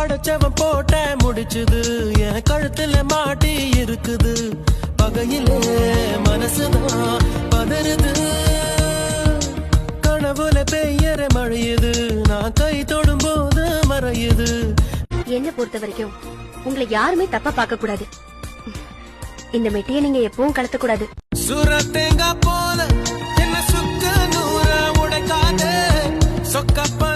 அடைச்சவன் போட்ட முடிச்சுது என் கழுத்துல மாட்டி இருக்குது பகையிலே மனசுதான் பதறுது கனவுல பெய்யற மழையுது நான் கை தொடும் போது மறையுது. என்ன பொறுத்த வரைக்கும் உங்களை யாருமே தப்பா பார்க்க கூடாது. இந்த மெட்டியை நீங்க எப்பவும் கலத்த கூடாது. சுரத்தேங்கா போல என்ன சுக்கு நூற உடைக்காத சொக்கப்ப